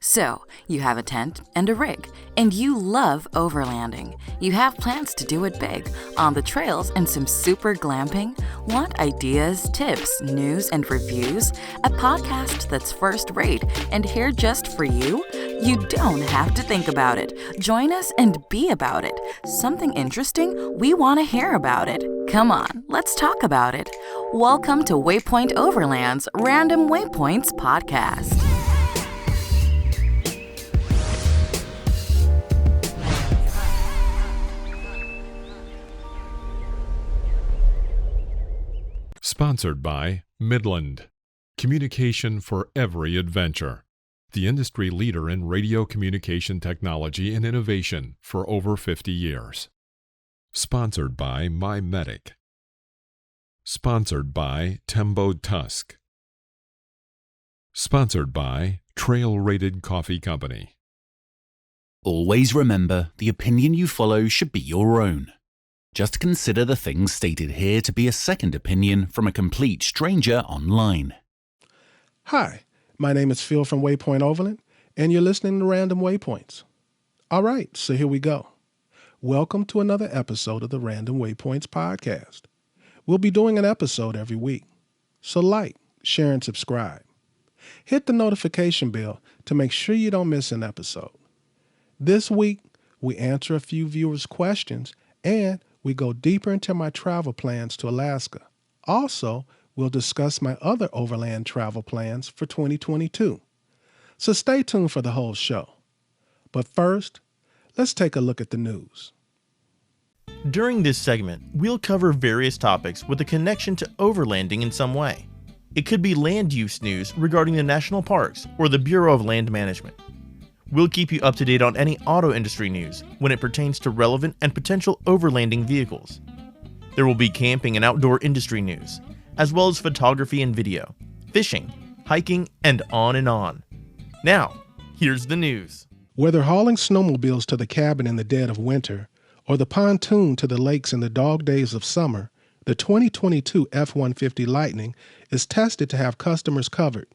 So, you have a tent and a rig, and you love overlanding. You have plans to do it big, on the trails and some super glamping? Want ideas, tips, news, and reviews? A podcast that's first rate and here just for you? You don't have to think about it. Join us and be about it. Something interesting? We want to hear about it. Come on, let's talk about it. Welcome to Waypoint Overland's Random Waypoints podcast. Sponsored by Midland. Communication for every adventure. The industry leader in radio communication technology and innovation for over 50 years. Sponsored by MyMedic. Sponsored by Tembo Tusk. Sponsored by Trail Rated Coffee Company. Always remember, the opinion you follow should be your own. Just consider the things stated here to be a second opinion from a complete stranger online. Hi, my name is Phil from Waypoint Overland, and you're listening to Random Waypoints. All right, so here we go. Welcome to another episode of the Random Waypoints podcast. We'll be doing an episode every week, so like, share, and subscribe. Hit the notification bell to make sure you don't miss an episode. This week, we answer a few viewers' questions, and we go deeper into my travel plans to Alaska. Also, we'll discuss my other overland travel plans for 2022. So stay tuned for the whole show. But first, let's take a look at the news. During this segment, we'll cover various topics with a connection to overlanding in some way. It could be land use news regarding the national parks or the Bureau of Land Management. We'll keep you up to date on any auto industry news when it pertains to relevant and potential overlanding vehicles. There will be camping and outdoor industry news, as well as photography and video, fishing, hiking, and on and on. Now, here's the news. Whether hauling snowmobiles to the cabin in the dead of winter or the pontoon to the lakes in the dog days of summer, the 2022 F-150 Lightning is tested to have customers covered.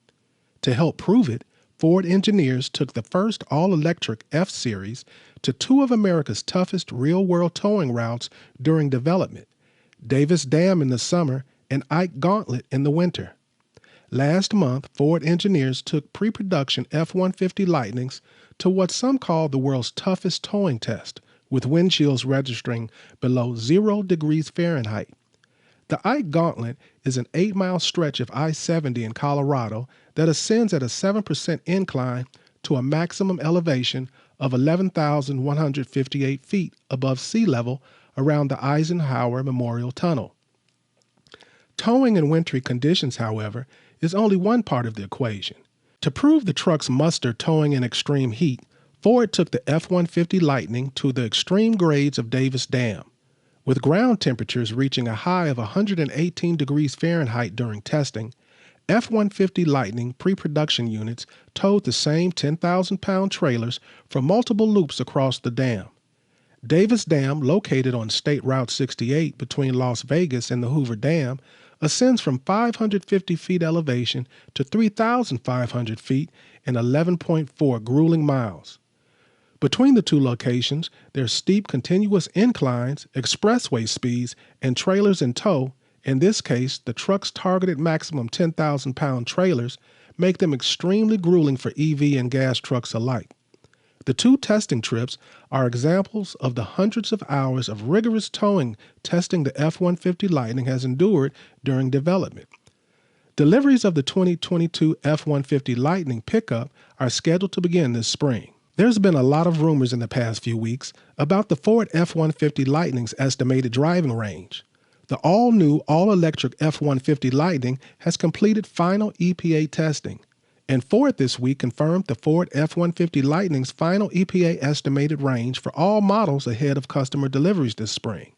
To help prove it, Ford engineers took the first all-electric F-Series to two of America's toughest real-world towing routes during development, Davis Dam in the summer and Ike Gauntlet in the winter. Last month, Ford engineers took pre-production F-150 Lightnings to what some call the world's toughest towing test, with wind chills registering below 0 degrees Fahrenheit. The Ike Gauntlet is an 8-mile stretch of I-70 in Colorado that ascends at a 7% incline to a maximum elevation of 11,158 feet above sea level around the Eisenhower Memorial Tunnel. Towing in wintry conditions, however, is only one part of the equation. To prove the truck's muster towing in extreme heat, Ford took the F-150 Lightning to the extreme grades of Davis Dam. With ground temperatures reaching a high of 118 degrees Fahrenheit during testing, F-150 Lightning pre-production units towed the same 10,000-pound trailers for multiple loops across the dam. Davis Dam, located on State Route 68 between Las Vegas and the Hoover Dam, ascends from 550 feet elevation to 3,500 feet in 11.4 grueling miles. Between the two locations, there's steep continuous inclines, expressway speeds, and trailers in tow. In this case, the truck's targeted maximum 10,000-pound trailers make them extremely grueling for EV and gas trucks alike. The two testing trips are examples of the hundreds of hours of rigorous towing testing the F-150 Lightning has endured during development. Deliveries of the 2022 F-150 Lightning pickup are scheduled to begin this spring. There's been a lot of rumors in the past few weeks about the Ford F-150 Lightning's estimated driving range. The all-new, all-electric F-150 Lightning has completed final EPA testing, and Ford this week confirmed the Ford F-150 Lightning's final EPA estimated range for all models ahead of customer deliveries this spring.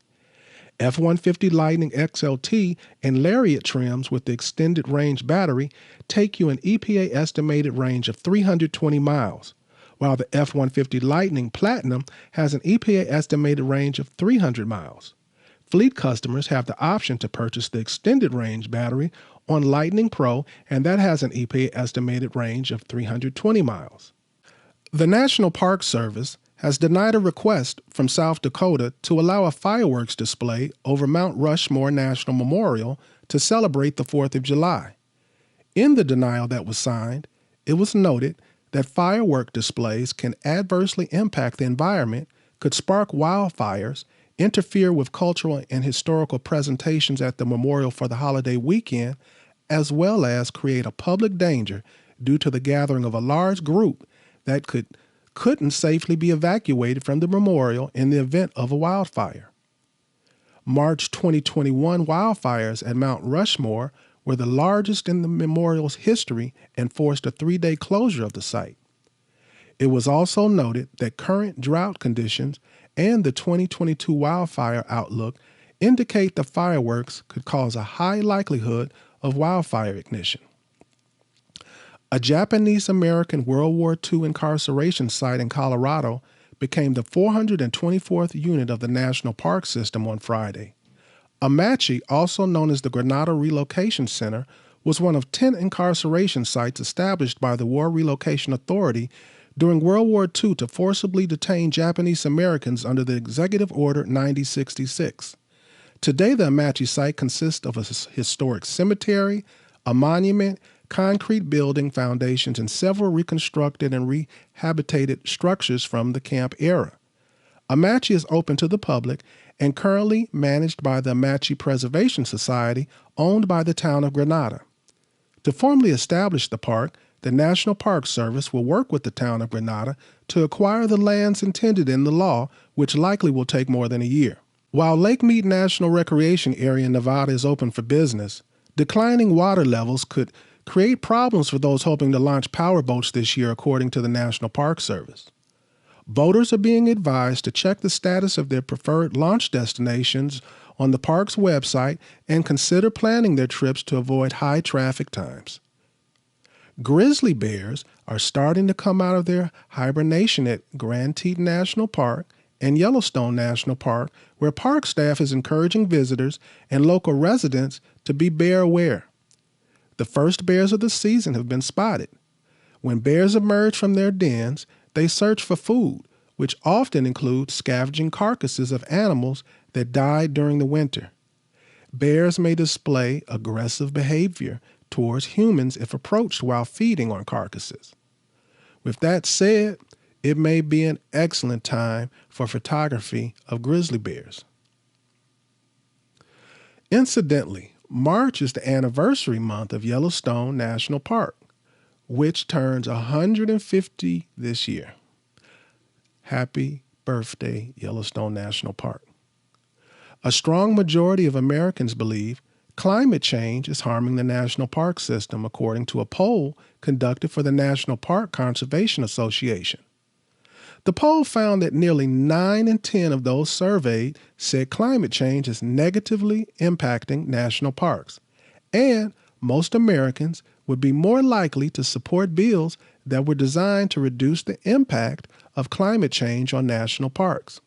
F-150 Lightning XLT and Lariat trims with the extended range battery take you an EPA estimated range of 320 miles. While the F-150 Lightning Platinum has an EPA estimated range of 300 miles. Fleet customers have the option to purchase the extended range battery on Lightning Pro, and that has an EPA estimated range of 320 miles. The National Park Service has denied a request from South Dakota to allow a fireworks display over Mount Rushmore National Memorial to celebrate the 4th of July. In the denial that was signed, it was noted that firework displays can adversely impact the environment, could spark wildfires, interfere with cultural and historical presentations at the memorial for the holiday weekend, as well as create a public danger due to the gathering of a large group that couldn't safely be evacuated from the memorial in the event of a wildfire. March 2021 wildfires at Mount Rushmore were the largest in the memorial's history and forced a 3-day closure of the site. It was also noted that current drought conditions and the 2022 wildfire outlook indicate the fireworks could cause a high likelihood of wildfire ignition. A Japanese-American World War II incarceration site in Colorado became the 424th unit of the National Park System on Friday. Amatchi, also known as the Granada Relocation Center, was one of 10 incarceration sites established by the War Relocation Authority during World War II to forcibly detain Japanese Americans under the Executive Order 9066. Today, the Amatchi site consists of a historic cemetery, a monument, concrete building foundations, and several reconstructed and rehabilitated structures from the camp era. Amatchi is open to the public and currently managed by the Amatchi Preservation Society, owned by the town of Granada. To formally establish the park, the National Park Service will work with the town of Granada to acquire the lands intended in the law, which likely will take more than a year. While Lake Mead National Recreation Area in Nevada is open for business, declining water levels could create problems for those hoping to launch power boats this year, according to the National Park Service. Boaters are being advised to check the status of their preferred launch destinations on the park's website and consider planning their trips to avoid high traffic times. Grizzly bears are starting to come out of their hibernation at Grand Teton National Park and Yellowstone National Park, where park staff is encouraging visitors and local residents to be bear aware. The first bears of the season have been spotted. When bears emerge from their dens, they search for food, which often includes scavenging carcasses of animals that died during the winter. Bears may display aggressive behavior towards humans if approached while feeding on carcasses. With that said, it may be an excellent time for photography of grizzly bears. Incidentally, March is the anniversary month of Yellowstone National Park, which turns 150 this year. Happy birthday, Yellowstone National Park. A strong majority of Americans believe climate change is harming the national park system, according to a poll conducted for the National Park Conservation Association. The poll found that nearly 9 in 10 of those surveyed said climate change is negatively impacting national parks, and most Americans would be more likely to support bills that were designed to reduce the impact of climate change on national parks.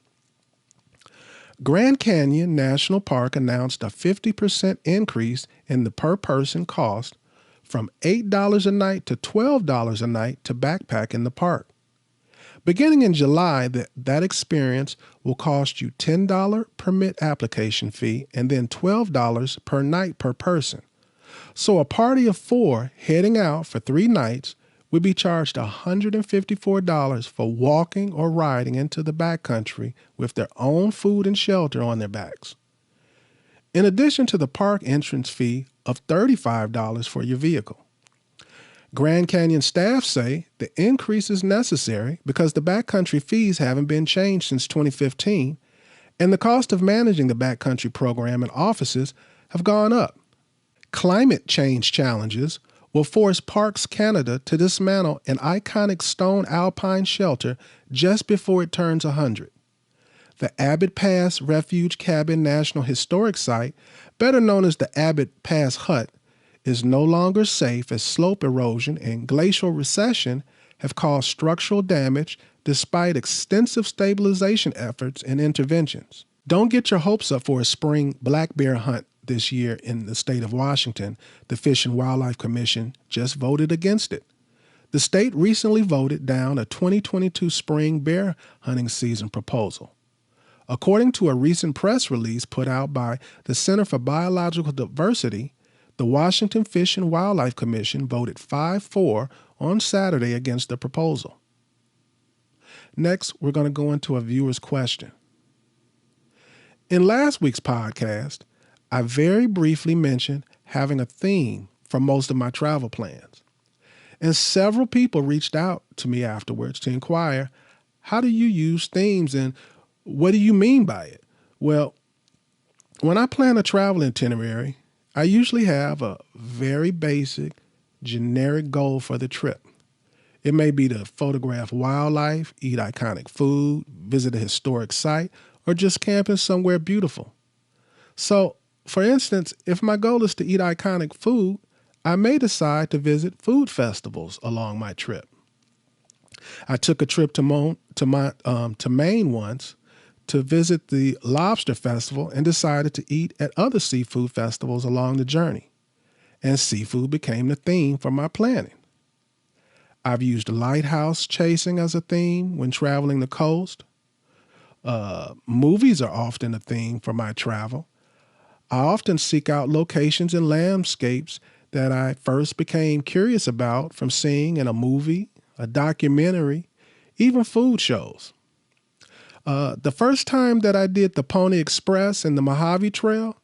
Grand Canyon National Park announced a 50% increase in the per-person cost from $8 a night to $12 a night to backpack in the park. Beginning in July, that experience will cost you $10 permit application fee and then $12 per night per person. So a party of 4 heading out for 3 nights would be charged $154 for walking or riding into the backcountry with their own food and shelter on their backs. In addition to the park entrance fee of $35 for your vehicle. Grand Canyon staff say the increase is necessary because the backcountry fees haven't been changed since 2015, and the cost of managing the backcountry program and offices have gone up. Climate change challenges will force Parks Canada to dismantle an iconic stone alpine shelter just before it turns 100. The Abbot Pass Refuge Cabin National Historic Site, better known as the Abbot Pass Hut, is no longer safe as slope erosion and glacial recession have caused structural damage despite extensive stabilization efforts and interventions. Don't get your hopes up for a spring black bear hunt this year in the state of Washington. The Fish and Wildlife Commission just voted against it. The state recently voted down a 2022 spring bear hunting season proposal. According to a recent press release put out by the Center for Biological Diversity, the Washington Fish and Wildlife Commission voted 5-4 on Saturday against the proposal. Next, we're going to go into a viewer's question. In last week's podcast, I very briefly mentioned having a theme for most of my travel plans. And several people reached out to me afterwards to inquire, how do you use themes and what do you mean by it? Well, when I plan a travel itinerary, I usually have a very basic, generic goal for the trip. It may be to photograph wildlife, eat iconic food, visit a historic site, or just camping somewhere beautiful. So, for instance, if my goal is to eat iconic food, I may decide to visit food festivals along my trip. I took a trip to Maine once to visit the Lobster Festival and decided to eat at other seafood festivals along the journey. And seafood became the theme for my planning. I've used lighthouse chasing as a theme when traveling the coast. Movies are often a theme for my travel. I often seek out locations and landscapes that I first became curious about from seeing in a movie, a documentary, even food shows. The first time that I did the Pony Express and the Mojave Trail,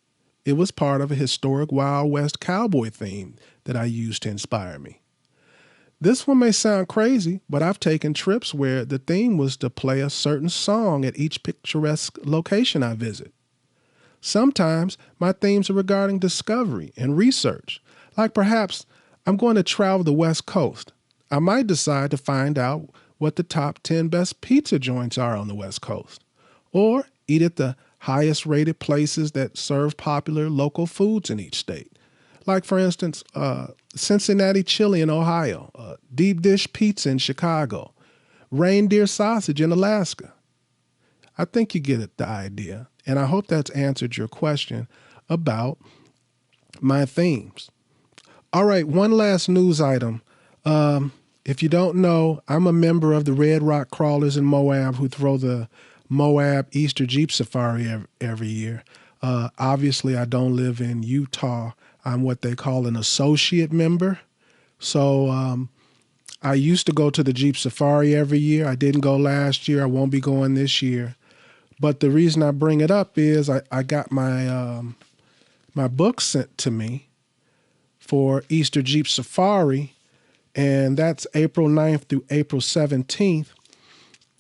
it was part of a historic Wild West cowboy theme that I used to inspire me. This one may sound crazy, but I've taken trips where the theme was to play a certain song at each picturesque location I visit. Sometimes my themes are regarding discovery and research, like perhaps I'm going to travel the West Coast. I might decide to find out what the top 10 best pizza joints are on the West Coast, or eat at the highest rated places that serve popular local foods in each state. Like, for instance, Cincinnati chili in Ohio, deep dish pizza in Chicago, reindeer sausage in Alaska. I think you get the idea, and I hope that's answered your question about my themes. All right, one last news item. If you don't know, I'm a member of the Red Rock Crawlers in Moab who throw the Moab Easter Jeep Safari every year. Obviously, I don't live in Utah. I'm what they call an associate member. So I used to go to the Jeep Safari every year. I didn't go last year. I won't be going this year. But the reason I bring it up is I got my my book sent to me for Easter Jeep Safari, and that's April 9th through April 17th.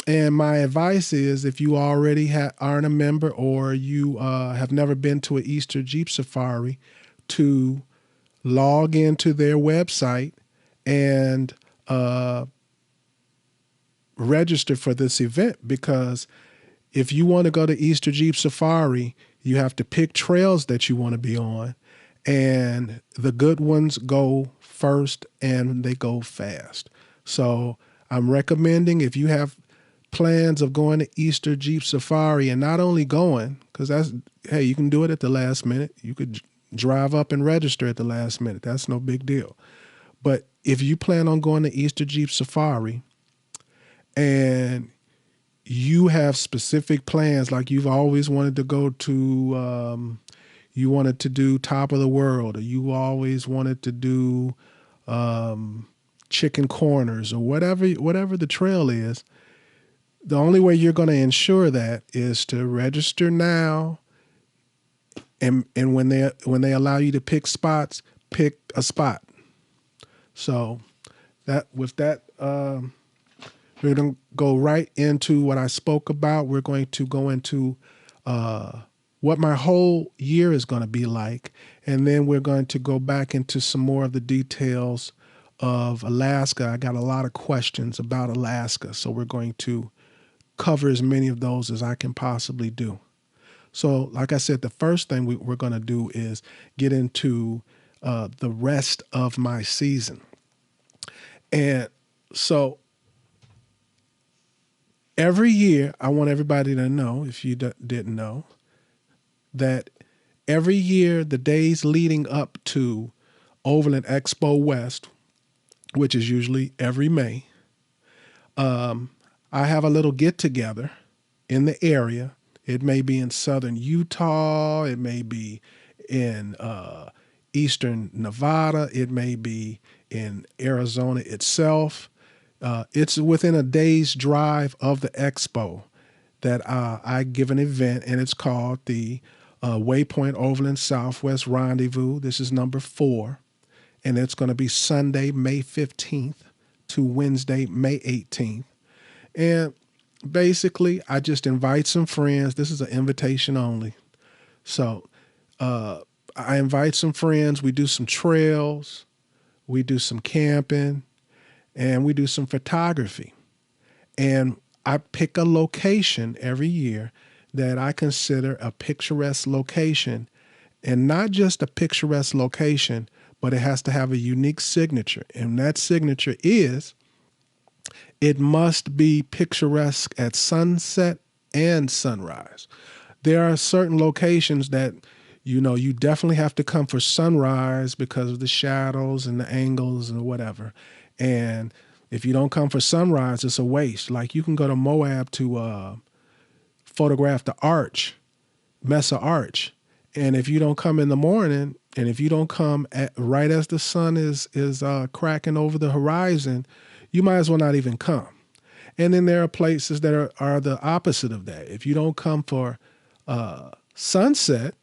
And my advice is, if you already aren't a member or you have never been to an Easter Jeep Safari, to log into their website and register for this event, because if you want to go to Easter Jeep Safari, you have to pick trails that you want to be on, and the good ones go first and they go fast. So I'm recommending, if you have plans of going to Easter Jeep Safari, and not only going, because hey, you can do it at the last minute. You could drive up and register at the last minute. That's no big deal. But if you plan on going to Easter Jeep Safari and you have specific plans, like you've always wanted to go to, you wanted to do Top of the World, or you always wanted to do Chicken Corners, or whatever the trail is, the only way you're going to ensure that is to register now. And when they allow you to pick spots, pick a spot. So with that, we're going to go right into what I spoke about. We're going to go into what my whole year is going to be like, and then we're going to go back into some more of the details of Alaska. I got a lot of questions about Alaska, so we're going to cover as many of those as I can possibly do. So, like I said, the first thing we're going to do is get into the rest of my season. And so every year, I want everybody to know, if you didn't know, that every year, the days leading up to Overland Expo West, which is usually every May. I have a little get together in the area. It may be in southern Utah. It may be in eastern Nevada. It may be in Arizona itself. It's within a day's drive of the Expo that I give an event, and it's called the Waypoint Overland Southwest Rendezvous. This is number 4, and it's going to be Sunday, May 15th to Wednesday, May 18th. And basically, I just invite some friends. This is an invitation only. So I invite some friends. We do some trails. We do some camping. And we do some photography. And I pick a location every year that I consider a picturesque location. And not just a picturesque location, but it has to have a unique signature. And that signature is, it must be picturesque at sunset and sunrise. There are certain locations that, you definitely have to come for sunrise because of the shadows and the angles and whatever. And if you don't come for sunrise, it's a waste. Like, you can go to Moab to photograph the arch, Mesa Arch. And if you don't come in the morning, and if you don't come right as the sun is cracking over the horizon, you might as well not even come. And then there are places that are the opposite of that. If you don't come for sunset,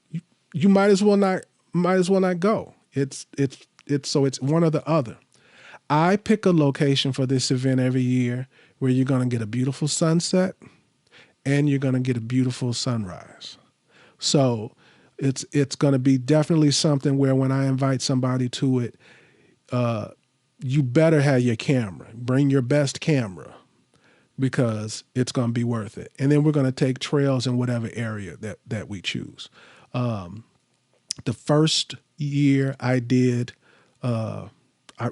you might as well not go. It's one or the other. I pick a location for this event every year where you're going to get a beautiful sunset and you're going to get a beautiful sunrise. So it's going to be definitely something where when I invite somebody to it, you better have your camera. Bring your best camera because it's going to be worth it. And then we're going to take trails in whatever area that we choose. The first year I did,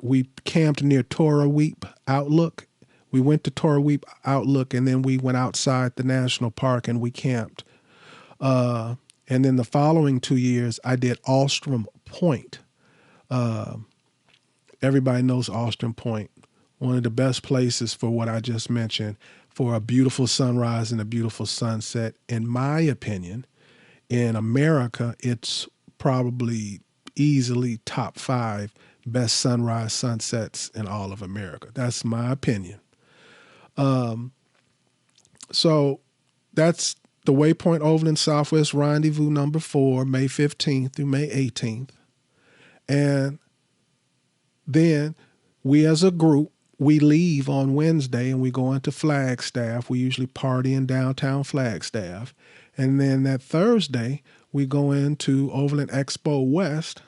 we camped near Torah Weep Outlook. We went to Torah Weep Outlook, and then we went outside the national park and we camped. And then the following 2 years, I did Ostrom Point. Everybody knows Ostrom Point, one of the best places for what I just mentioned, for a beautiful sunrise and a beautiful sunset. In my opinion, in America, it's probably easily top 5 best sunrise sunsets in all of America. That's my opinion. So that's the Waypoint Overland Southwest Rendezvous number 4, May 15th through May 18th. And then we as a group, we leave on Wednesday and we go into Flagstaff. We usually party in downtown Flagstaff. And then that Thursday, we go into Overland Expo West,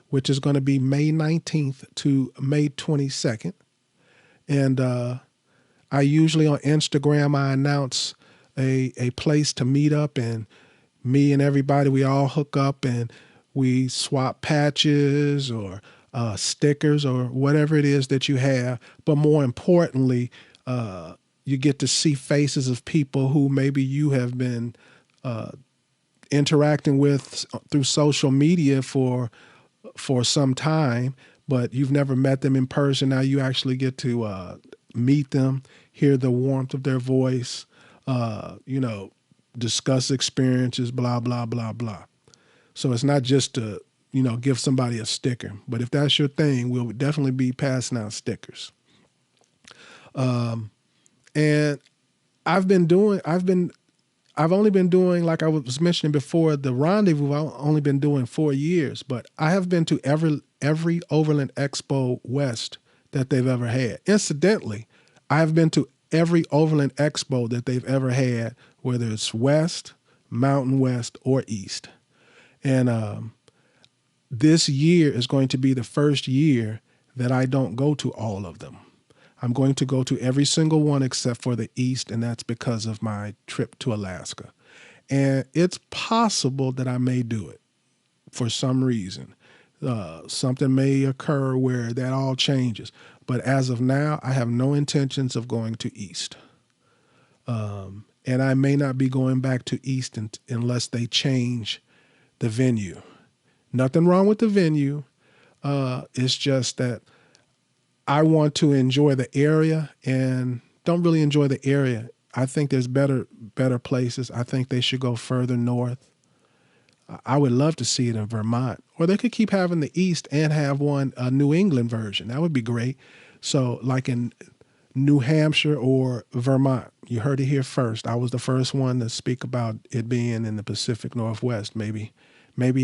which is going to be May 19th to May 22nd. And I usually on Instagram, I announce a place to meet up, and me and everybody, we all hook up and we swap patches or stickers or whatever it is that you have. But more importantly, you get to see faces of people who maybe you have been interacting with through social media for some time, but you've never met them in person. Now you actually get to meet them, hear the warmth of their voice, discuss experiences, blah, blah, blah, blah. So it's not just to, give somebody a sticker, but if that's your thing, we'll definitely be passing out stickers. And I've only been doing, like I was mentioning before, the Rendezvous, I've only been doing 4 years, but I have been to every Overland Expo West that they've ever had. Incidentally, I have been to every Overland Expo that they've ever had, whether it's West, Mountain West, or East. And this year is going to be the first year that I don't go to all of them. I'm going to go to every single one except for the East, and that's because of my trip to Alaska. And it's possible that I may do it for some reason. Something may occur where that all changes. But as of now, I have no intentions of going to East. And I may not be going back to East unless they change the venue. Nothing wrong with the venue. It's just that I want to enjoy the area and don't really enjoy the area. I think there's better places. I think they should go further north. I would love to see it in Vermont, or they could keep having the East and have a New England version. That would be great. So like in New Hampshire or Vermont, you heard it here first. I was the first one to speak about it being in the Pacific Northwest. Maybe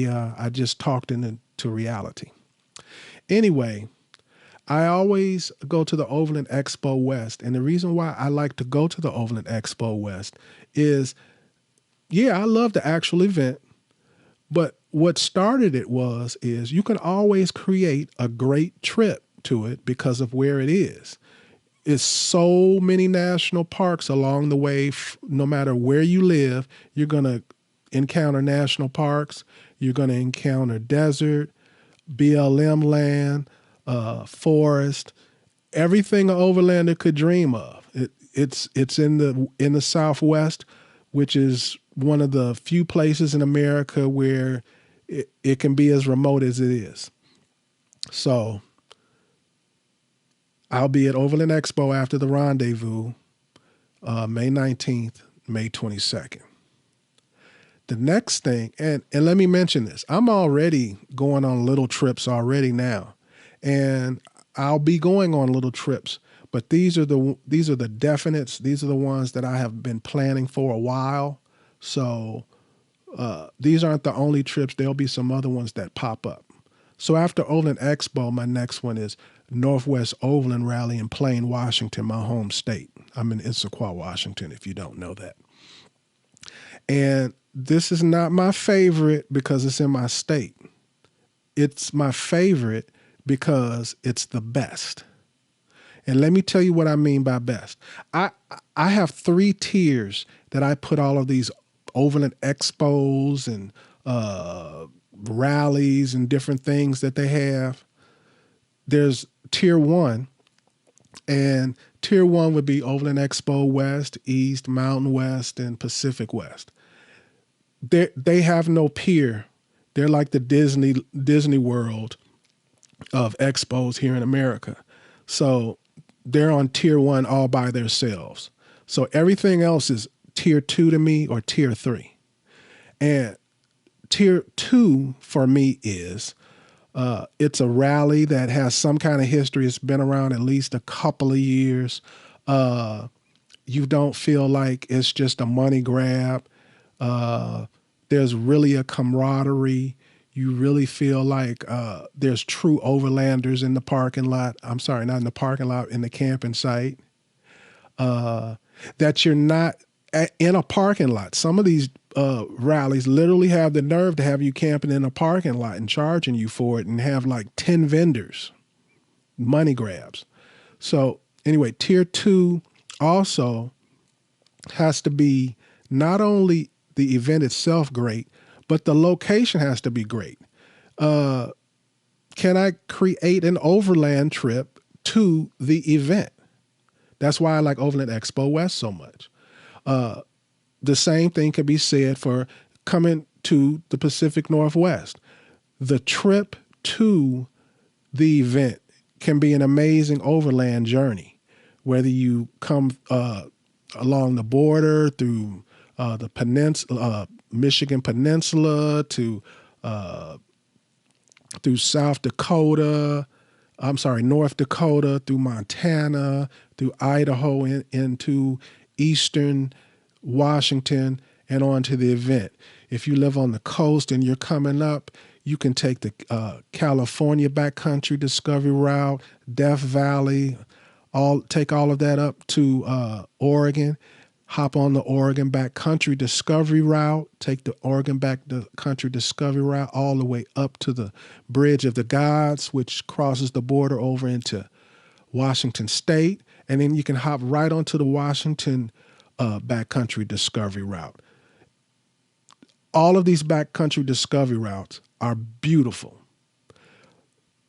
I just talked into reality. Anyway, I always go to the Overland Expo West. And the reason why I like to go to the Overland Expo West is, yeah, I love the actual event. But what started it is you can always create a great trip to it because of where it is. It's so many national parks along the way. No matter where you live, you're going to encounter national parks. You're going to encounter desert, BLM land, forest, everything an overlander could dream of. It's in the Southwest, which is one of the few places in America where it can be as remote as it is. So I'll be at Overland Expo after the Rendezvous, May 19th, May 22nd. The next thing, and let me mention this, I'm already going on little trips already now, and I'll be going on little trips, but these are the definites. These are the ones that I have been planning for a while. So these aren't the only trips. There'll be some other ones that pop up. So after Overland Expo, my next one is Northwest Overland Rally in Plain, Washington, my home state. I'm in Issaquah, Washington, if you don't know that. And this is not my favorite because it's in my state. It's my favorite because it's the best. And let me tell you what I mean by best. I have 3 tiers that I put all of these Overland Expos and rallies and different things that they have. There's tier 1, and tier 1 would be Overland Expo West, East, Mountain West, and Pacific West. They have no peer. They're like the Disney World of expos here in America. So they're on tier 1 all by themselves. So everything else is tier 2 to me or tier 3. And tier 2 for me is it's a rally that has some kind of history. It's been around at least a couple of years. You don't feel like it's just a money grab. There's really a camaraderie. You really feel like there's true overlanders in the parking lot. I'm sorry, not in the parking lot, in the camping site. That you're not in a parking lot. Some of these rallies literally have the nerve to have you camping in a parking lot and charging you for it and have like 10 vendors. Money grabs. So anyway, tier 2 also has to be not only the event itself great, but the location has to be great. Can I create an overland trip to the event? That's why I like Overland Expo West so much. The same thing could be said for coming to the Pacific Northwest. The trip to the event can be an amazing overland journey, whether you come along the border through the peninsula, Michigan Peninsula to through North Dakota, through Montana, through Idaho, into eastern Washington, and on to the event. If you live on the coast and you're coming up, you can take the California backcountry discovery route, Death Valley, take all of that up to Oregon. Hop on the Oregon backcountry discovery route, take the Oregon backcountry discovery route all the way up to the Bridge of the Gods, which crosses the border over into Washington State. And then you can hop right onto the Washington backcountry discovery route. All of these backcountry discovery routes are beautiful.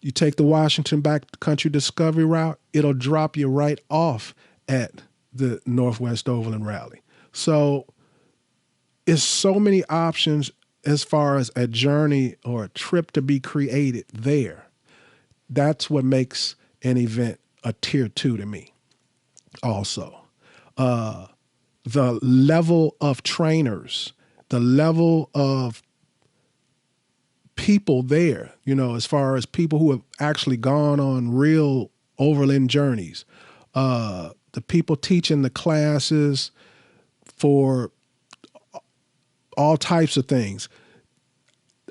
You take the Washington backcountry discovery route, it'll drop you right off at the Northwest Overland Rally. So it's so many options as far as a journey or a trip to be created there. That's what makes an event a tier 2 to me also. The level of trainers, the level of people there, as far as people who have actually gone on real overland journeys, the people teaching the classes for all types of things.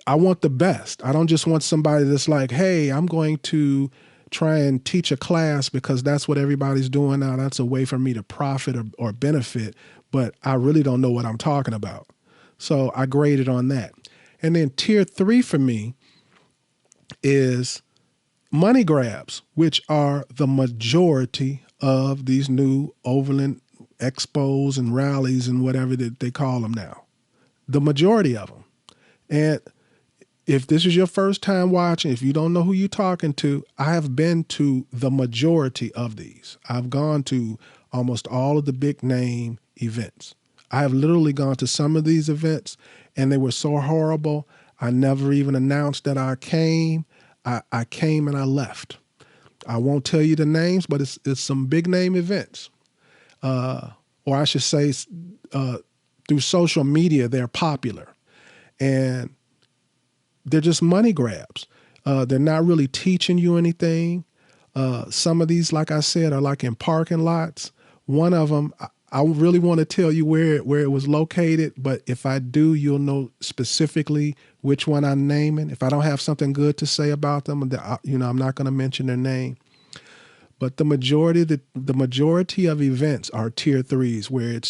I want the best. I don't just want somebody that's like, hey, I'm going to try and teach a class because that's what everybody's doing now. That's a way for me to profit or benefit, but I really don't know what I'm talking about. So I graded on that. And then tier 3 for me is money grabs, which are the majority of these new overland expos and rallies and whatever that they call them now. The majority of them. And if this is your first time watching, if you don't know who you're talking to, I have been to the majority of these. I've gone to almost all of the big name events. I have literally gone to some of these events and they were so horrible. I never even announced that I came. I came and I left. I won't tell you the names, but it's some big name events. Or I should say through social media, they're popular. And they're just money grabs. They're not really teaching you anything. Some of these, like I said, are like in parking lots. One of them, I really want to tell you where it was located, but if I do, you'll know specifically which one I'm naming. If I don't have something good to say about them, I'm not going to mention their name. But the majority of events are tier 3s, where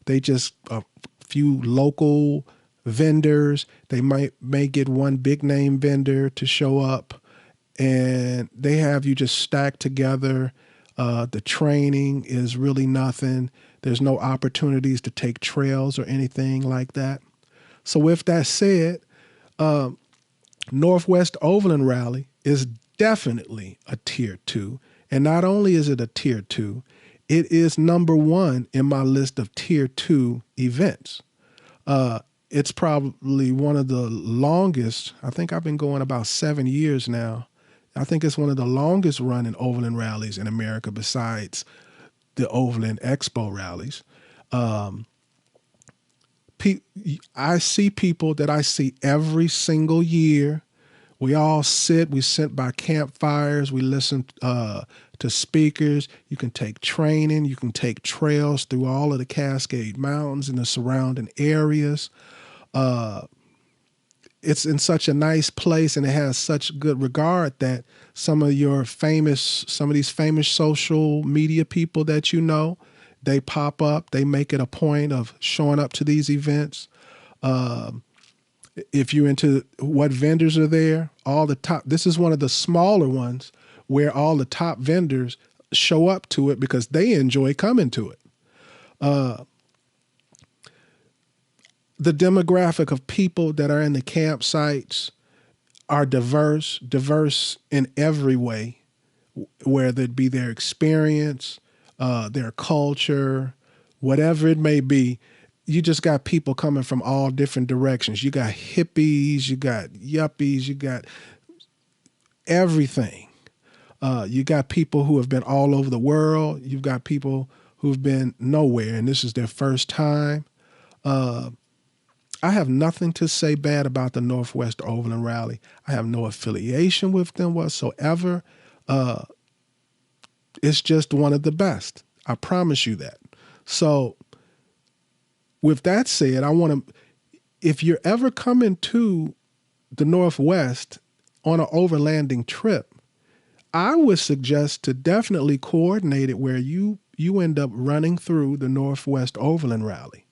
they just a few local vendors. They may get one big name vendor to show up, and they have you just stacked together. The training is really nothing. There's no opportunities to take trails or anything like that. So with that said, Northwest Overland Rally is definitely a tier 2. And not only is it a tier 2, it is number 1 in my list of tier 2 events. It's probably one of the longest. I think I've been going about 7 years now. I think it's one of the longest running overland rallies in America besides the Overland Expo rallies. I see people that I see every single year. We all sit by campfires. We listen to speakers. You can take training. You can take trails through all of the Cascade Mountains and the surrounding areas. It's in such a nice place, and it has such good regard that some of these famous social media people that they pop up. They make it a point of showing up to these events. If you're into what vendors are there, this is one of the smaller ones where all the top vendors show up to it because they enjoy coming to it. The demographic of people that are in the campsites are diverse in every way, whether it be their experience, their culture, whatever it may be. You just got people coming from all different directions. You got hippies, you got yuppies, you got everything. You got people who have been all over the world. You've got people who've been nowhere, and this is their first time. I have nothing to say bad about the Northwest Overland Rally. I have no affiliation with them whatsoever. It's just one of the best. I promise you that. So with that said, if you're ever coming to the Northwest on an overlanding trip, I would suggest to definitely coordinate it where you end up running through the Northwest Overland Rally.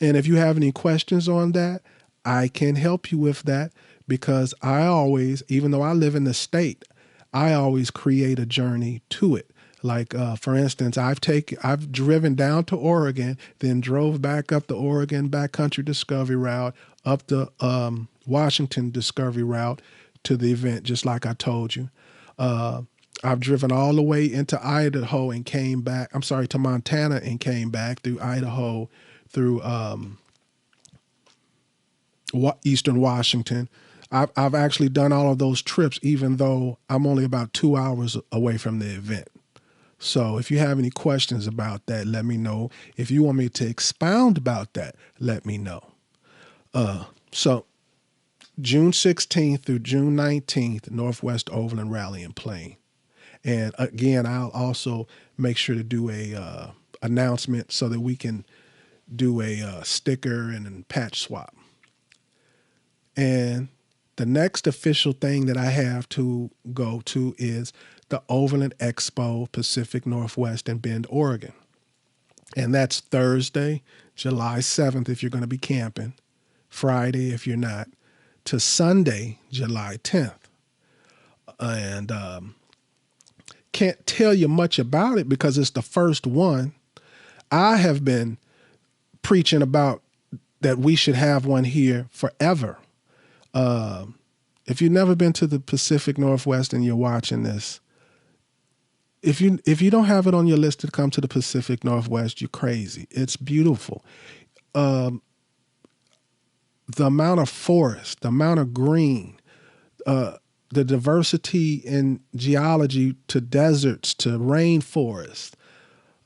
And if you have any questions on that, I can help you with that, because I always, even though I live in the state, I always create a journey to it. Like, for instance, I've driven down to Oregon, then drove back up the Oregon Backcountry Discovery Route, up the Washington Discovery Route to the event, just like I told you. I've driven all the way into Idaho and came back. I'm sorry, to Montana and came back through Idaho, through Eastern Washington. I've actually done all of those trips, even though I'm only about 2 hours away from the event. So if you have any questions about that, let me know. If you want me to expound about that, let me know. So June 16th through June 19th, Northwest Overland Rally and Plain. And again, I'll also make sure to do a announcement so that we can do a sticker and a patch swap. And the next official thing that I have to go to is the Overland Expo Pacific Northwest in Bend, Oregon. And that's Thursday, July 7th if you're going to be camping, Friday if you're not, to Sunday, July 10th. And can't tell you much about it because it's the first one. I have been preaching about that we should have one here forever. If you've never been to the Pacific Northwest and you're watching this, if you don't have it on your list to come to the Pacific Northwest, you're crazy. It's beautiful. The amount of forest, the amount of green, the diversity in geology to deserts to rainforests,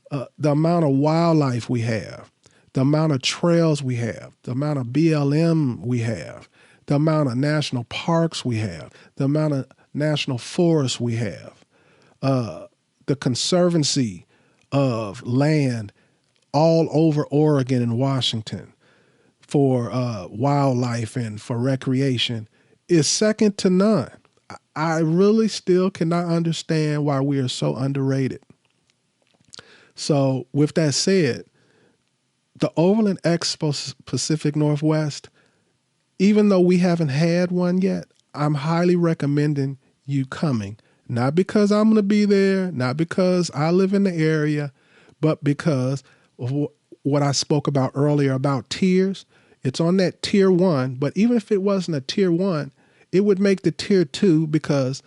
the amount of wildlife we have, the amount of trails we have, the amount of BLM we have, the amount of national parks we have, the amount of national forests we have, the conservancy of land all over Oregon and Washington for wildlife and for recreation is second to none. I really still cannot understand why we are so underrated. So with that said, the Overland Expo Pacific Northwest, even though we haven't had one yet, I'm highly recommending you coming. Not because I'm going to be there, not because I live in the area, but because of what I spoke about earlier about tiers. It's on that tier 1, but even if it wasn't a tier 1, it would make the tier 2 because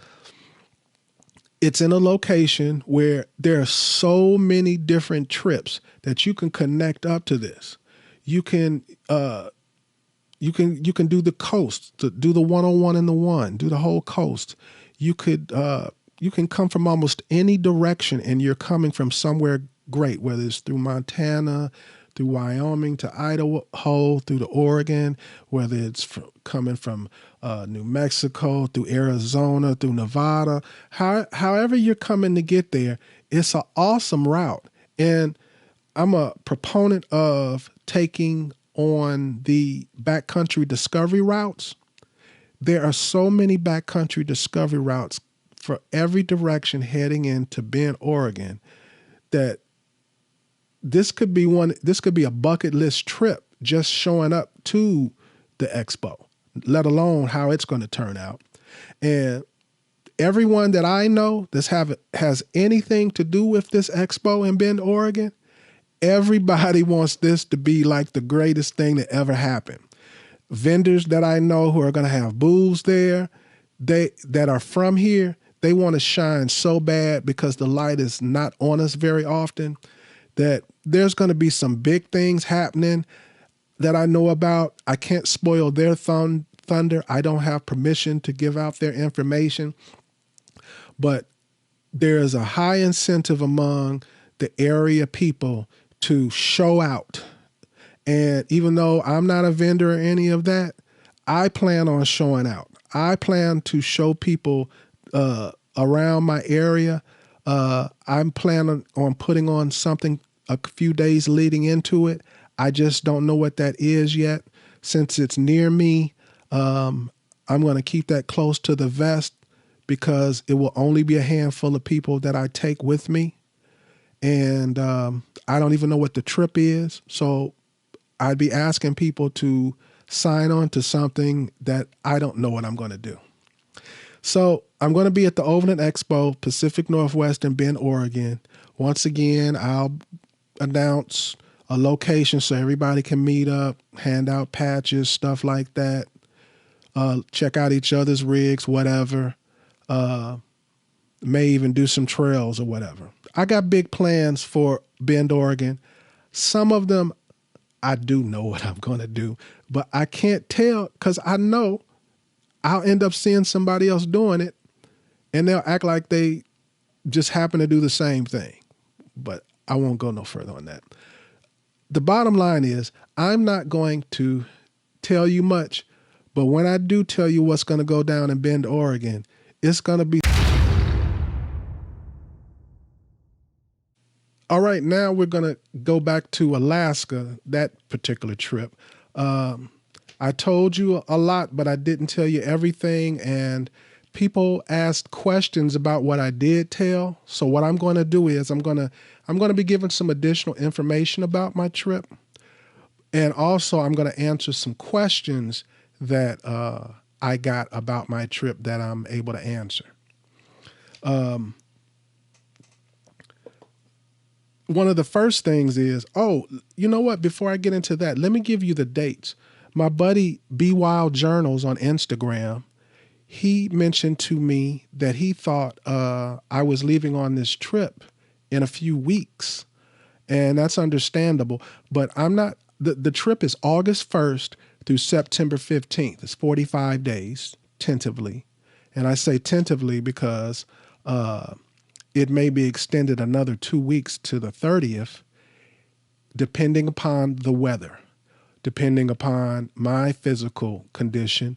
it's in a location where there are so many different trips that you can connect up to this. You can do the coast, do the 101 and the 1, do the whole coast. You can come from almost any direction and you're coming from somewhere great, whether it's through Montana, through Wyoming to Idaho, through to Oregon, whether it's coming from New Mexico, through Arizona, through Nevada. However you're coming to get there, it's an awesome route. And I'm a proponent of taking on the backcountry discovery routes. There are so many backcountry discovery routes for every direction heading into Bend, Oregon, that this could be a bucket list trip just showing up to the expo, let alone how it's going to turn out. And everyone that I know has anything to do with this expo in Bend, Oregon, everybody wants this to be like the greatest thing that ever happened. Vendors that I know who are going to have booths there, that are from here, they want to shine so bad because the light is not on us very often, that there's going to be some big things happening that I know about. I can't spoil their thunder. I don't have permission to give out their information. But there is a high incentive among the area people to show out. And even though I'm not a vendor or any of that, I plan on showing out. I plan to show people around my area. I'm planning on putting on something a few days leading into it. I just don't know what that is yet. Since it's near me, I'm going to keep that close to the vest because it will only be a handful of people that I take with me. And I don't even know what the trip is. So I'd be asking people to sign on to something that I don't know what I'm going to do. So I'm going to be at the Overland Expo, Pacific Northwest in Bend, Oregon. Once again, I'll announce a location so everybody can meet up, hand out patches, stuff like that. Check out each other's rigs, whatever. May even do some trails or whatever. I got big plans for Bend, Oregon. Some of them I do know what I'm going to do, but I can't tell because I know I'll end up seeing somebody else doing it, and they'll act like they just happen to do the same thing. But I won't go no further on that. The bottom line is, I'm not going to tell you much, but when I do tell you what's going to go down in Bend, Oregon, it's going to be... All right, now we're going to go back to Alaska, that particular trip. I told you a lot, but I didn't tell you everything, and people asked questions about what I did tell. So what I'm going to do is I'm going to be giving some additional information about my trip, and also I'm going to answer some questions that I got about my trip that I'm able to answer. One of the first things is, you know what? Before I get into that, let me give you the dates. My buddy Be Wild Journals on Instagram, he mentioned to me that he thought I was leaving on this trip in a few weeks, and that's understandable. But I'm not. The trip is August 1st through September 15th. It's 45 days, tentatively. And I say tentatively because it may be extended another 2 weeks to the 30th, depending upon the weather, depending upon my physical condition,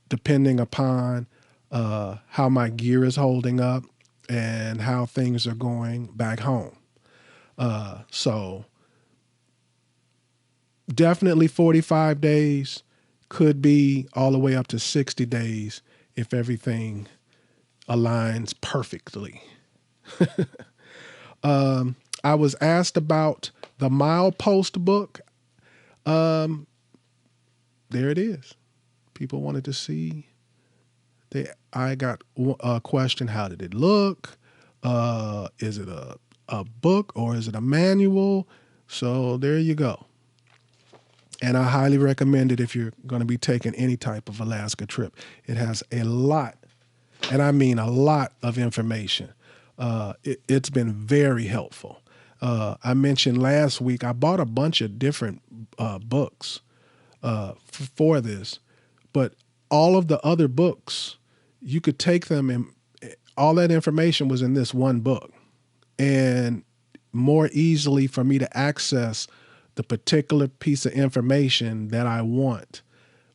depending upon how my gear is holding up and how things are going back home. So definitely 45 days, could be all the way up to 60 days if everything aligns perfectly. I was asked about the milepost book. There it is. People wanted to see. I got a question, how did it look? Is it a book or is it a manual? So there you go. And I highly recommend it if you're going to be taking any type of Alaska trip. It has a lot, and I mean a lot of information. It's been very helpful. I mentioned last week, I bought a bunch of different books for this, but all of the other books, you could take them and all that information was in this one book, and more easily for me to access the particular piece of information that I want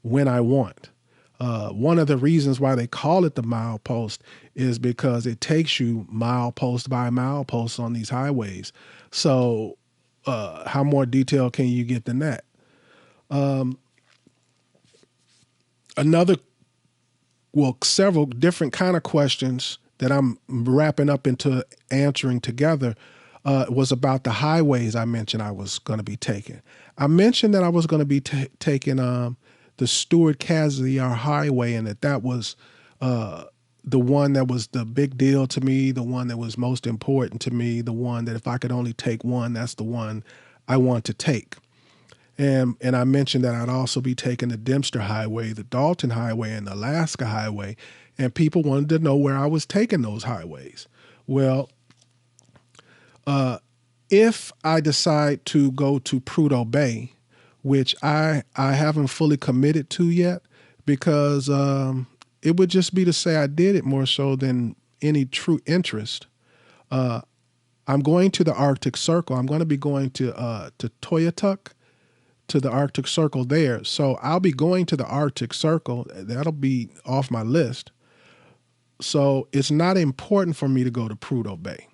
when I want. One of the reasons why they call it the milepost is because it takes you milepost by milepost on these highways. So how more detailed can you get than that? Several different kind of questions that I'm wrapping up into answering together was about the highways I mentioned I was going to be taking. I mentioned that I was going to be taking the Stewart-Cassiar Highway, and that was the one that was the big deal to me, the one that was most important to me, the one that if I could only take one, that's the one I want to take. And I mentioned that I'd also be taking the Dempster Highway, the Dalton Highway, and the Alaska Highway, and people wanted to know where I was taking those highways. Well, if I decide to go to Prudhoe Bay, which I haven't fully committed to yet, because it would just be to say I did it more so than any true interest. I'm going to the Arctic Circle. I'm going to be going to Toyatuck, to the Arctic Circle there. So I'll be going to the Arctic Circle. That'll be off my list. So it's not important for me to go to Prudhoe Bay.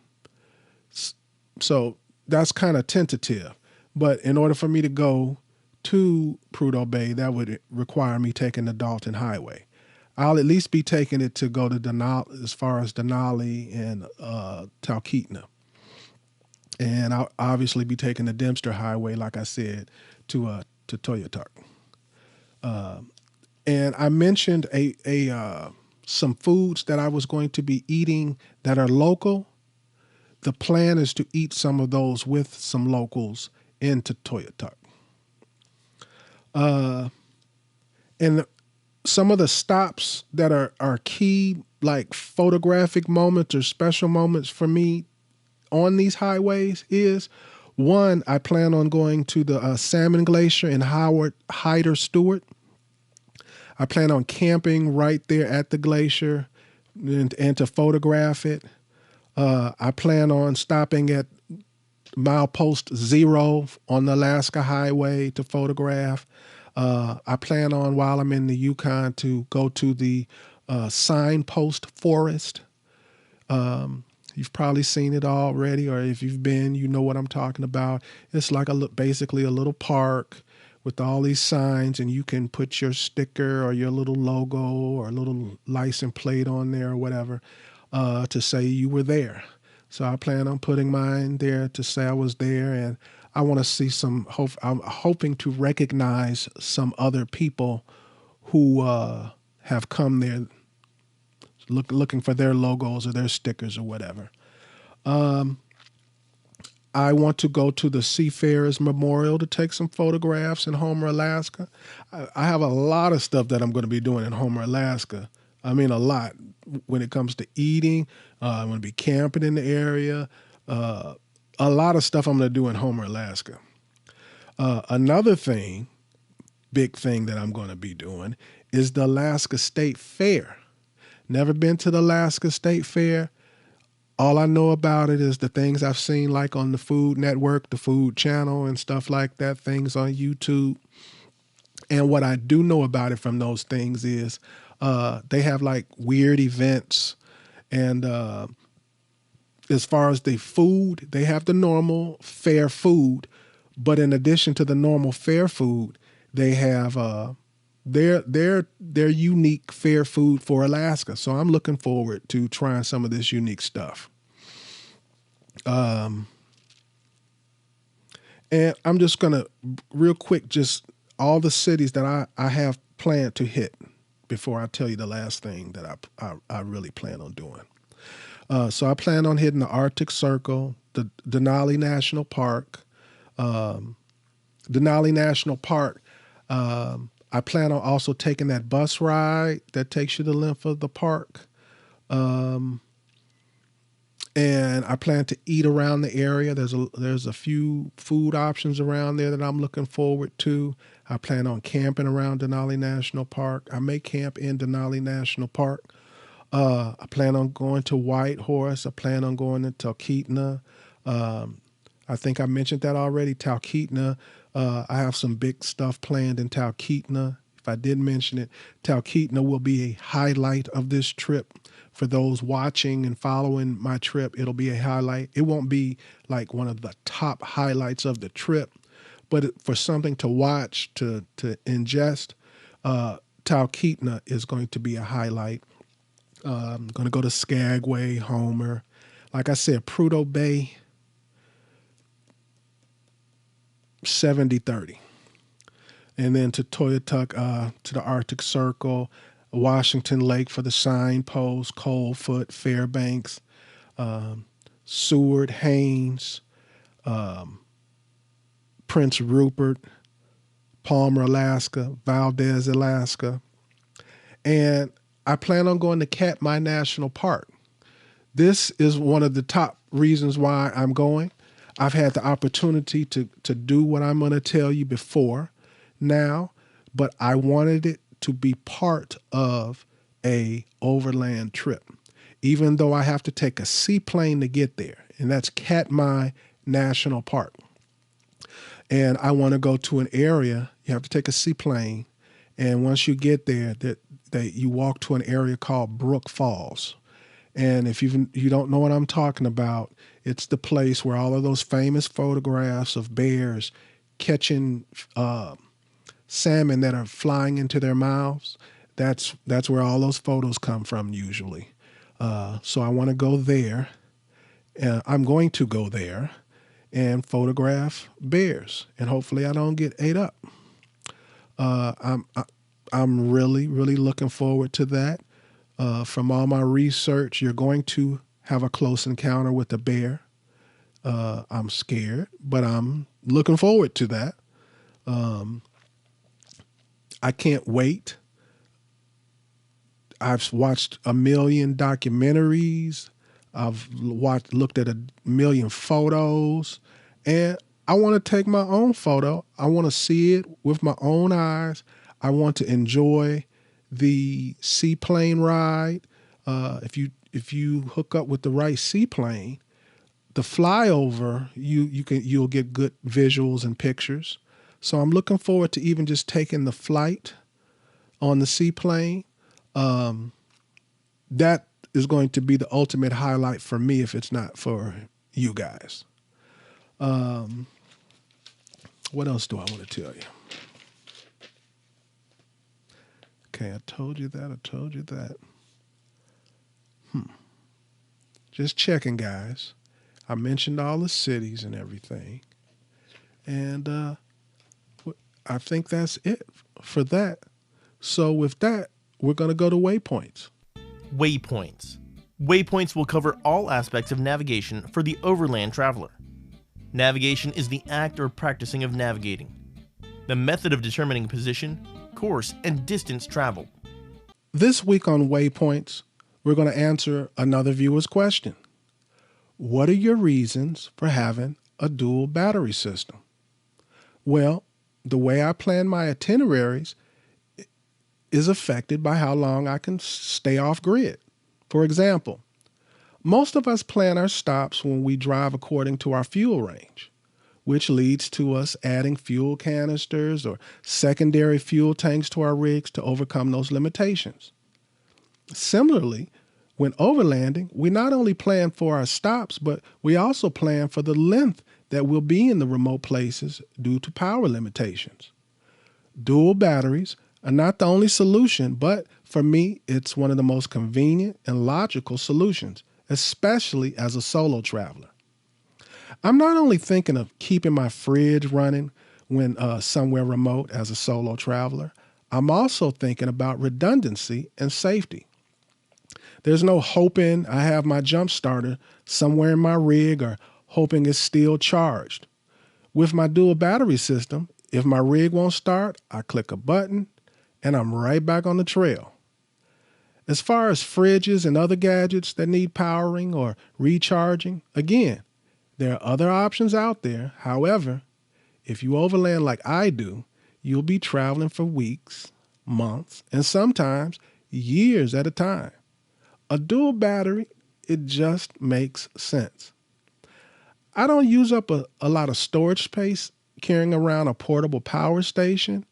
So that's kind of tentative. But in order for me to go to Prudhoe Bay, that would require me taking the Dalton Highway. I'll at least be taking it to go to Denali, as far as Denali and Talkeetna. And I'll obviously be taking the Dempster Highway, like I said, to Toyatuck. And I mentioned some foods that I was going to be eating that are local. The plan is to eat some of those with some locals into Toyatuck. And some of the stops that are key, like photographic moments or special moments for me on these highways is, one, I plan on going to the Salmon Glacier in Hyder Stewart. I plan on camping right there at the glacier and to photograph it. I plan on stopping at milepost 0 on the Alaska Highway to photograph. I plan on, while I'm in the Yukon, to go to the signpost forest. You've probably seen it already, or if you've been, you know what I'm talking about. It's like basically a little park with all these signs, and you can put your sticker or your little logo or a little license plate on there or whatever to say you were there. So I plan on putting mine there to say I was there, and I want to see I'm hoping to recognize some other people who have come there looking for their logos or their stickers or whatever. I want to go to the Seafarers Memorial to take some photographs in Homer, Alaska. I have a lot of stuff that I'm going to be doing in Homer, Alaska. I mean, a lot when it comes to eating. I'm going to be camping in the area. A lot of stuff I'm going to do in Homer, Alaska. Another big thing that I'm going to be doing is the Alaska State Fair. Never been to the Alaska State Fair. All I know about it is the things I've seen like on the Food Network, the Food Channel and stuff like that, things on YouTube. And what I do know about it from those things is they have like weird events. And as far as the food, they have the normal fair food. But in addition to the normal fair food, they have their unique fair food for Alaska. So I'm looking forward to trying some of this unique stuff. And I'm just going to real quick, just all the cities that I have planned to hit before I tell you the last thing that I really plan on doing. So I plan on hitting the Arctic Circle, the Denali National Park. Denali National Park, I plan on also taking that bus ride that takes you the length of the park. And I plan to eat around the area. There's a few food options around there that I'm looking forward to. I plan on camping around Denali National Park. I may camp in Denali National Park. I plan on going to Whitehorse. I plan on going to Talkeetna. I think I mentioned that already, Talkeetna. I have some big stuff planned in Talkeetna. If I did mention it, Talkeetna will be a highlight of this trip. For those watching and following my trip, it'll be a highlight. It won't be like one of the top highlights of the trip, but for something to watch, to ingest, Talkeetna is going to be a highlight. I'm going to go to Skagway, Homer. Like I said, Prudhoe Bay, 70-30. And then to Toyatuck, to the Arctic Circle, Washington Lake for the signpost, Coldfoot, Fairbanks, Seward, Haines, Prince Rupert, Palmer, Alaska, Valdez, Alaska. And I plan on going to Katmai National Park. This is one of the top reasons why I'm going. I've had the opportunity to do what I'm going to tell you before now, but I wanted it to be part of a overland trip, even though I have to take a seaplane to get there, and that's Katmai National Park. And I want to go to an area, you have to take a seaplane, and once you get there, that you walk to an area called Brook Falls. And if you don't know what I'm talking about, it's the place where all of those famous photographs of bears catching salmon that are flying into their mouths, that's where all those photos come from usually. So I want to go there. I'm going to go there and photograph bears, and hopefully I don't get ate up. I'm really, really looking forward to that. From all my research, you're going to have a close encounter with a bear. I'm scared, but I'm looking forward to that. I can't wait. I've watched a million documentaries. I've looked at a million photos, and I want to take my own photo. I want to see it with my own eyes. I want to enjoy the seaplane ride, if you hook up with the right seaplane, the flyover, you'll get good visuals and pictures. So I'm looking forward to even just taking the flight on the seaplane. That is going to be the ultimate highlight for me if it's not for you guys. What else do I want to tell you? Okay, I told you that. Just checking, guys. I mentioned all the cities and everything. And I think that's it for that. So with that, we're going to go to Waypoints. Waypoints. Waypoints will cover all aspects of navigation for the overland traveler. Navigation is the act or practicing of navigating, the method of determining position, course, and distance traveled. This week on Waypoints, we're going to answer another viewer's question. What are your reasons for having a dual battery system? Well, the way I plan my itineraries is affected by how long I can stay off grid. For example, most of us plan our stops when we drive according to our fuel range, which leads to us adding fuel canisters or secondary fuel tanks to our rigs to overcome those limitations. Similarly, when overlanding, we not only plan for our stops, but we also plan for the length that we'll be in the remote places due to power limitations. Dual batteries are not the only solution, but for me, it's one of the most convenient and logical solutions, especially as a solo traveler. I'm not only thinking of keeping my fridge running when somewhere remote as a solo traveler, I'm also thinking about redundancy and safety. There's no hoping I have my jump starter somewhere in my rig or hoping it's still charged. With my dual battery system, if my rig won't start, I click a button and I'm right back on the trail. As far as fridges and other gadgets that need powering or recharging, again, there are other options out there. However, if you overland like I do, you'll be traveling for weeks, months, and sometimes years at a time. A dual battery, it just makes sense. I don't use up a lot of storage space carrying around a portable power station.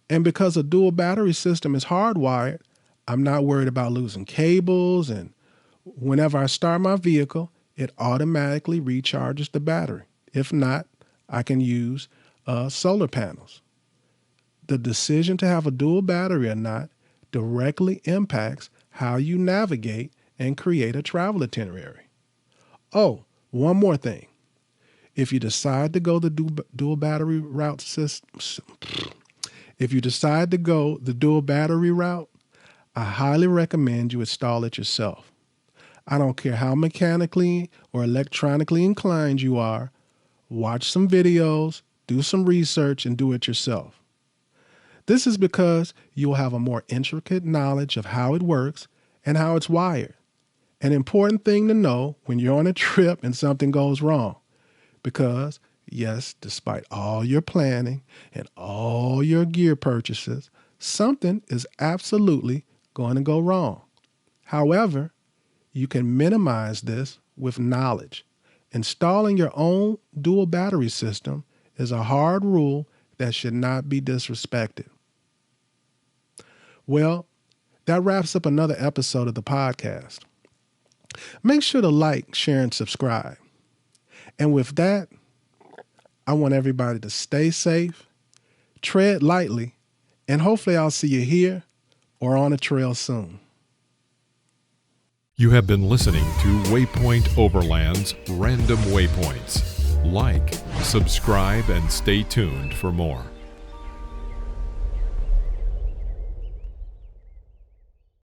And because a dual battery system is hardwired, I'm not worried about losing cables. And whenever I start my vehicle, it automatically recharges the battery. If not, I can use solar panels. The decision to have a dual battery or not directly impacts how you navigate and create a travel itinerary. Oh, one more thing. If you decide to go the dual battery route I highly recommend you install it yourself. I don't care how mechanically or electronically inclined you are, watch some videos, do some research, and do it yourself. This is because you'll have a more intricate knowledge of how it works and how it's wired. An important thing to know when you're on a trip and something goes wrong. Because, yes, despite all your planning and all your gear purchases, something is absolutely going to go wrong. However, you can minimize this with knowledge. Installing your own dual battery system is a hard rule that should not be disrespected. Well, that wraps up another episode of the podcast. Make sure to like, share, and subscribe. And with that, I want everybody to stay safe, tread lightly, and hopefully I'll see you here or on the trail soon. You have been listening to Waypoint Overland's Random Waypoints. Like, subscribe, and stay tuned for more.